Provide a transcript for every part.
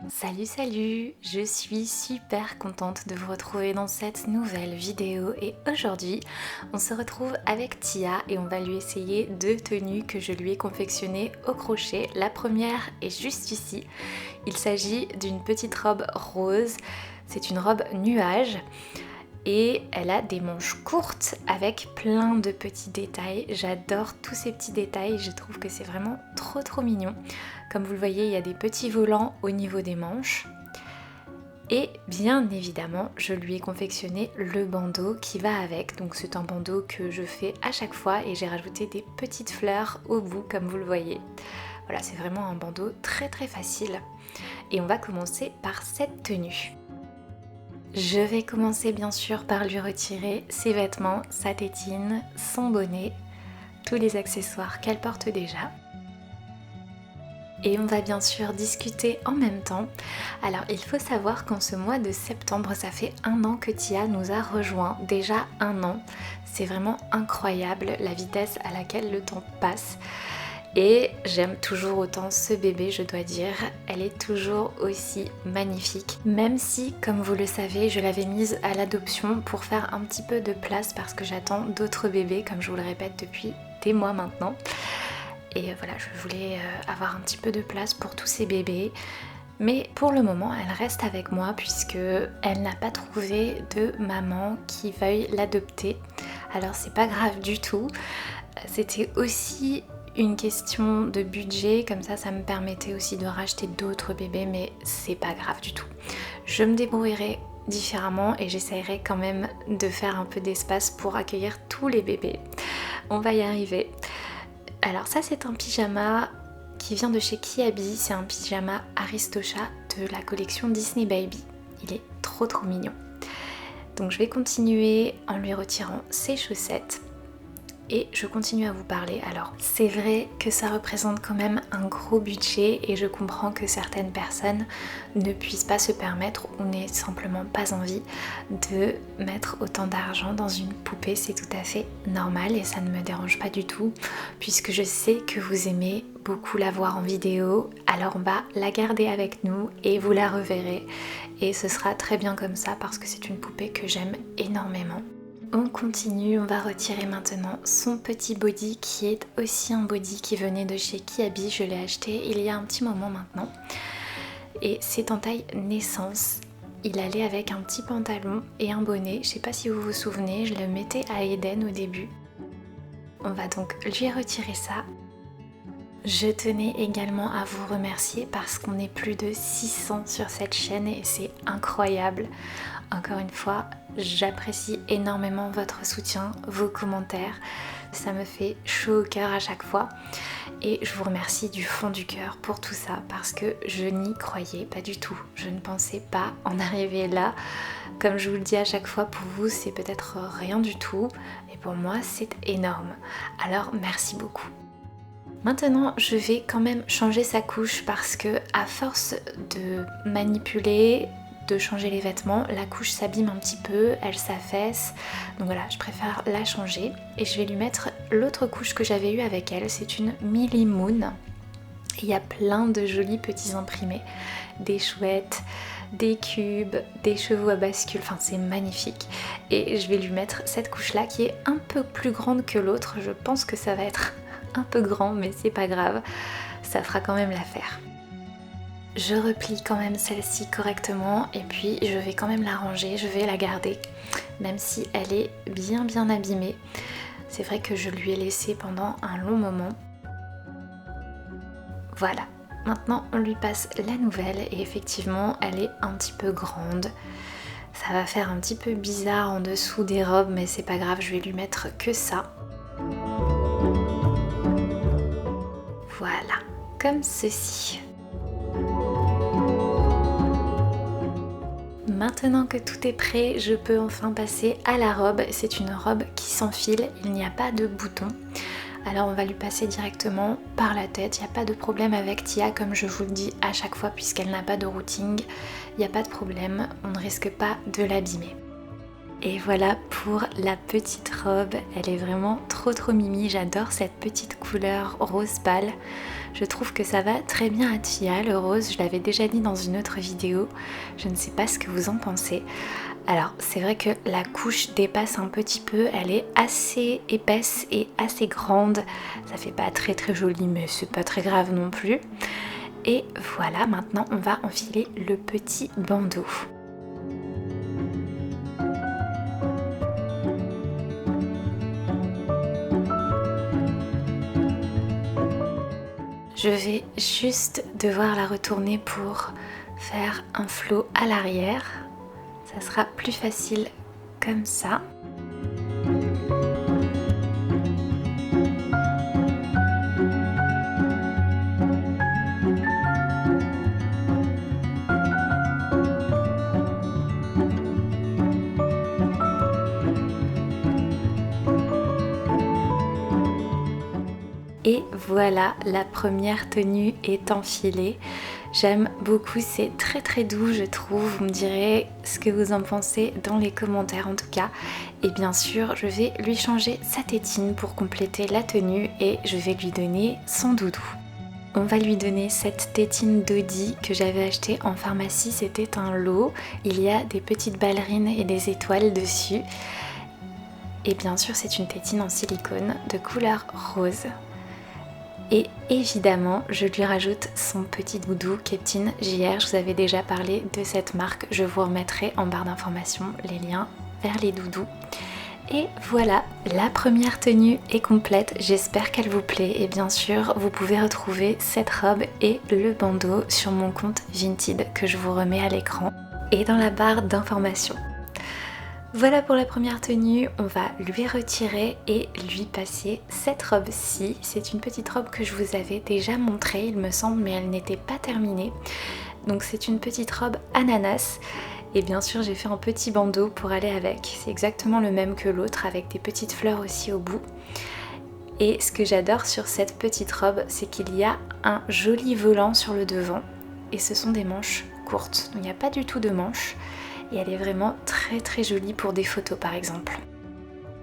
Salut, je suis super contente de vous retrouver dans cette nouvelle vidéo et aujourd'hui on se retrouve avec Tia et on va lui essayer deux tenues que je lui ai confectionnées au crochet. La première est juste ici, il s'agit d'une petite robe rose, c'est une robe nuage et elle a des manches courtes avec plein de petits détails. J'adore tous ces petits détails, je trouve que c'est vraiment trop mignon. Comme vous le voyez, il y a des petits volants au niveau des manches. Et bien évidemment, je lui ai confectionné le bandeau qui va avec. Donc c'est un bandeau que je fais à chaque fois et j'ai rajouté des petites fleurs au bout comme vous le voyez. Voilà, c'est vraiment un bandeau très facile. Et on va commencer par cette tenue. Je vais commencer bien sûr par lui retirer ses vêtements, sa tétine, son bonnet, tous les accessoires qu'elle porte déjà. Et on va bien sûr discuter en même temps. Alors il faut savoir qu'en ce mois de septembre, ça fait 1 an que Tia nous a rejoint. Déjà 1 an. C'est vraiment incroyable la vitesse à laquelle le temps passe. Et j'aime toujours autant ce bébé, je dois dire. Elle est toujours aussi magnifique. Même si, comme vous le savez, je l'avais mise à l'adoption pour faire un petit peu de place parce que j'attends d'autres bébés, comme je vous le répète depuis des mois maintenant. Et voilà, je voulais avoir un petit peu de place pour tous ces bébés. Mais pour le moment, elle reste avec moi puisque elle n'a pas trouvé de maman qui veuille l'adopter. Alors c'est pas grave du tout. C'était aussi une question de budget, comme ça me permettait aussi de racheter d'autres bébés, mais c'est pas grave du tout. Je me débrouillerai différemment et j'essaierai quand même de faire un peu d'espace pour accueillir tous les bébés. On va y arriver. Alors ça c'est un pyjama qui vient de chez Kiabi, c'est un pyjama Aristocha de la collection Disney Baby. Il est trop mignon. Donc je vais continuer en lui retirant ses chaussettes. Et je continue à vous parler. Alors c'est vrai que ça représente quand même un gros budget et je comprends que certaines personnes ne puissent pas se permettre ou n'aient simplement pas envie de mettre autant d'argent dans une poupée. C'est tout à fait normal et ça ne me dérange pas du tout puisque je sais que vous aimez beaucoup la voir en vidéo. Alors on va la garder avec nous et vous la reverrez et ce sera très bien comme ça parce que c'est une poupée que j'aime énormément. On continue, on va retirer maintenant son petit body qui est aussi un body qui venait de chez Kiabi. Je l'ai acheté il y a un petit moment maintenant et c'est en taille naissance. Il allait avec un petit pantalon et un bonnet. Je sais pas si vous vous souvenez, je le mettais à Eden au début. On va donc lui retirer ça. Je tenais également à vous remercier parce qu'on est plus de 600 sur cette chaîne et c'est incroyable. Encore une fois, j'apprécie énormément votre soutien, vos commentaires. Ça me fait chaud au cœur à chaque fois. Et je vous remercie du fond du cœur pour tout ça parce que je n'y croyais pas du tout. Je ne pensais pas en arriver là. Comme je vous le dis à chaque fois, pour vous, c'est peut-être rien du tout. Et pour moi, c'est énorme. Alors, merci beaucoup. Maintenant, je vais quand même changer sa couche parce que à force de manipuler, de changer les vêtements, la couche s'abîme un petit peu, elle s'affaisse. Donc voilà, je préfère la changer et je vais lui mettre l'autre couche que j'avais eue avec elle. C'est une Millie Moon. Il y a plein de jolis petits imprimés, des chouettes, des cubes, des chevaux à bascule, enfin c'est magnifique. Et je vais lui mettre cette couche-là qui est un peu plus grande que l'autre. Je pense que ça va être un peu grand, mais c'est pas grave, ça fera quand même l'affaire. Je replie quand même celle-ci correctement et puis je vais quand même la ranger, je vais la garder, même si elle est bien abîmée. C'est vrai que je lui ai laissé pendant un long moment. Voilà, maintenant on lui passe la nouvelle et effectivement elle est un petit peu grande. Ça va faire un petit peu bizarre en dessous des robes, mais c'est pas grave, je vais lui mettre que ça. Voilà, comme ceci. Maintenant que tout est prêt, je peux enfin passer à la robe. C'est une robe qui s'enfile, il n'y a pas de bouton. Alors on va lui passer directement par la tête, il n'y a pas de problème avec Tia comme je vous le dis à chaque fois puisqu'elle n'a pas de routing. Il n'y a pas de problème, on ne risque pas de l'abîmer. Et voilà pour la petite robe, elle est vraiment trop mimi, j'adore cette petite couleur rose pâle. Je trouve que ça va très bien à Tia, le rose, je l'avais déjà dit dans une autre vidéo, je ne sais pas ce que vous en pensez. Alors c'est vrai que la couche dépasse un petit peu, elle est assez épaisse et assez grande, ça fait pas très joli mais c'est pas très grave non plus. Et voilà, maintenant on va enfiler le petit bandeau. Je vais juste devoir la retourner pour faire un flot à l'arrière. Ça sera plus facile comme ça. Et voilà, la première tenue est enfilée. J'aime beaucoup, c'est très doux je trouve. Vous me direz ce que vous en pensez dans les commentaires en tout cas. Et bien sûr, je vais lui changer sa tétine pour compléter la tenue et je vais lui donner son doudou. On va lui donner cette tétine Dodi que j'avais achetée en pharmacie, c'était un lot. Il y a des petites ballerines et des étoiles dessus. Et bien sûr, c'est une tétine en silicone de couleur rose. Et évidemment, je lui rajoute son petit doudou Keptine JR. Je vous avais déjà parlé de cette marque. Je vous remettrai en barre d'informations les liens vers les doudous. Et voilà, la première tenue est complète. J'espère qu'elle vous plaît. Et bien sûr, vous pouvez retrouver cette robe et le bandeau sur mon compte Vinted que je vous remets à l'écran et dans la barre d'informations. Voilà pour la première tenue, on va lui retirer et lui passer cette robe-ci. C'est une petite robe que je vous avais déjà montrée, il me semble, mais elle n'était pas terminée. Donc c'est une petite robe ananas. Et bien sûr, j'ai fait un petit bandeau pour aller avec. C'est exactement le même que l'autre, avec des petites fleurs aussi au bout. Et ce que j'adore sur cette petite robe, c'est qu'il y a un joli volant sur le devant. Et ce sont des manches courtes, donc il n'y a pas du tout de manches. Et elle est vraiment très jolie pour des photos par exemple.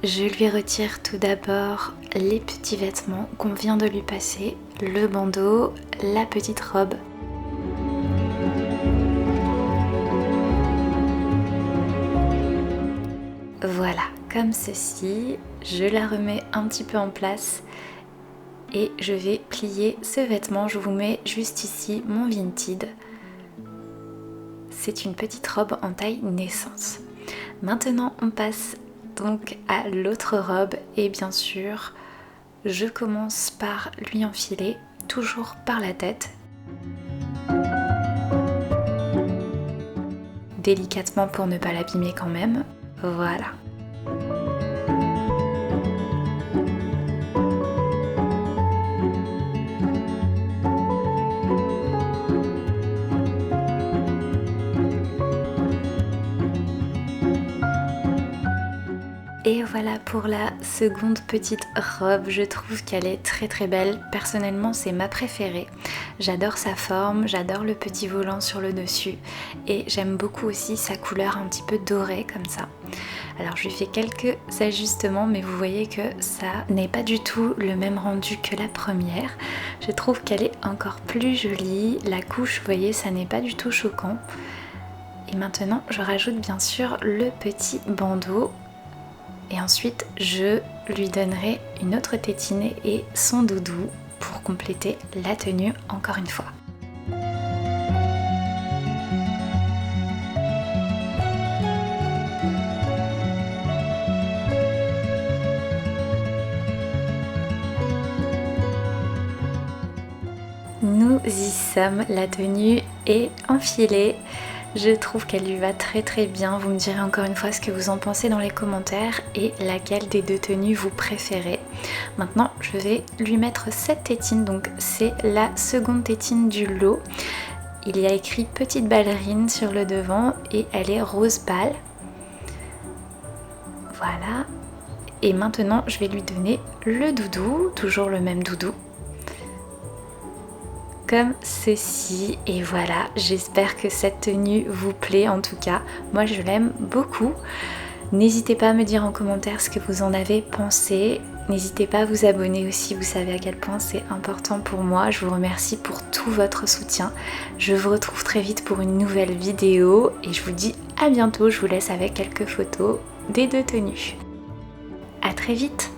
Je lui retire tout d'abord les petits vêtements qu'on vient de lui passer, le bandeau, la petite robe. Voilà, comme ceci, je la remets un petit peu en place et je vais plier ce vêtement. Je vous mets juste ici mon Vinted. C'est une petite robe en taille naissance. Maintenant on passe donc à l'autre robe et bien sûr je commence par lui enfiler toujours par la tête. Délicatement pour ne pas l'abîmer quand même. Voilà. Et voilà pour la seconde petite robe, je trouve qu'elle est très belle. Personnellement, c'est ma préférée. J'adore sa forme, j'adore le petit volant sur le dessus et j'aime beaucoup aussi sa couleur un petit peu dorée comme ça. Alors je lui fais quelques ajustements mais vous voyez que ça n'est pas du tout le même rendu que la première. Je trouve qu'elle est encore plus jolie. La couche, vous voyez, ça n'est pas du tout choquant. Et maintenant, je rajoute bien sûr le petit bandeau. Et ensuite, je lui donnerai une autre tétine et son doudou pour compléter la tenue encore une fois. Nous y sommes, la tenue est enfilée. Je trouve qu'elle lui va très bien. Vous me direz encore une fois ce que vous en pensez dans les commentaires et laquelle des deux tenues vous préférez. Maintenant, je vais lui mettre cette tétine. Donc c'est la seconde tétine du lot. Il y a écrit petite ballerine sur le devant et elle est rose pâle. Voilà. Et maintenant, je vais lui donner le doudou, toujours le même doudou. Comme ceci, et voilà, j'espère que cette tenue vous plaît en tout cas, moi je l'aime beaucoup. N'hésitez pas à me dire en commentaire ce que vous en avez pensé. N'hésitez pas à vous abonner aussi, vous savez à quel point c'est important pour moi. Je vous remercie pour tout votre soutien. Je vous retrouve très vite pour une nouvelle vidéo et je vous dis à bientôt. Je vous laisse avec quelques photos des deux tenues. À très vite!